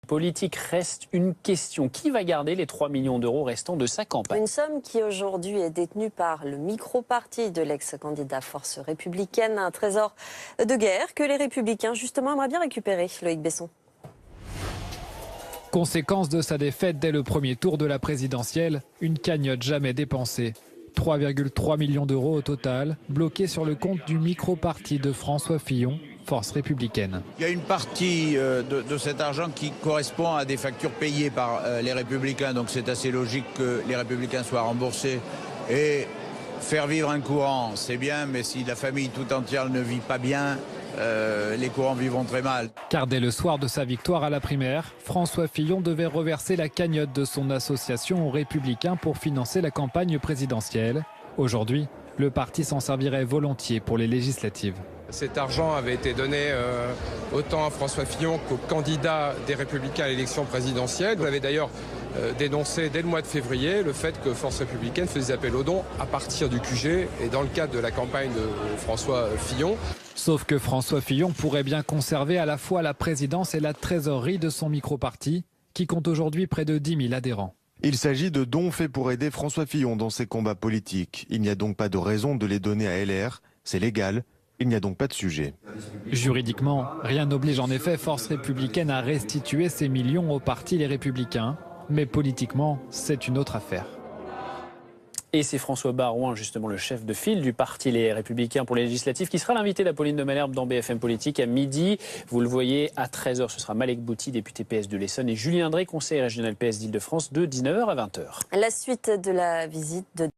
politique reste une question. Qui va garder les 3 millions d'euros restants de sa campagne? Une somme qui aujourd'hui est détenue par le micro-parti de l'ex-candidat Force républicaine. Un trésor de guerre que les Républicains, justement, aimeraient bien récupérer. Loïc Besson. Conséquence de sa défaite dès le premier tour de la présidentielle, une cagnotte jamais dépensée. 3,3 millions d'euros au total, bloqués sur le compte du micro-parti de François Fillon, Force républicaine. Il y a une partie de cet argent qui correspond à des factures payées par les Républicains, donc c'est assez logique que les Républicains soient remboursés. Et faire vivre un courant, c'est bien, mais si la famille tout entière ne vit pas bien, les courants vivront très mal. Car dès le soir de sa victoire à la primaire, François Fillon devait reverser la cagnotte de son association aux Républicains pour financer la campagne présidentielle. Aujourd'hui, le parti s'en servirait volontiers pour les législatives. Cet argent avait été donné autant à François Fillon qu'au candidat des Républicains à l'élection présidentielle. Vous avez d'ailleurs dénoncé dès le mois de février le fait que Force républicaine faisait appel aux dons à partir du QG et dans le cadre de la campagne de François Fillon. Sauf que François Fillon pourrait bien conserver à la fois la présidence et la trésorerie de son micro-parti, qui compte aujourd'hui près de 10 000 adhérents. Il s'agit de dons faits pour aider François Fillon dans ses combats politiques. Il n'y a donc pas de raison de les donner à LR. C'est légal. Il n'y a donc pas de sujet. Juridiquement, rien n'oblige en effet Force républicaine à restituer ces millions au parti Les Républicains. Mais politiquement, c'est une autre affaire. Et c'est François Baroin, justement le chef de file du parti Les Républicains pour les législatives, qui sera l'invité d'Apolline de Malherbe dans BFM Politique à midi. Vous le voyez, à 13h, ce sera Malek Bouti, député PS de l'Essonne, et Julien Drey, conseiller régional PS d'Île-de-France, de 19h à 20h. La suite de la visite de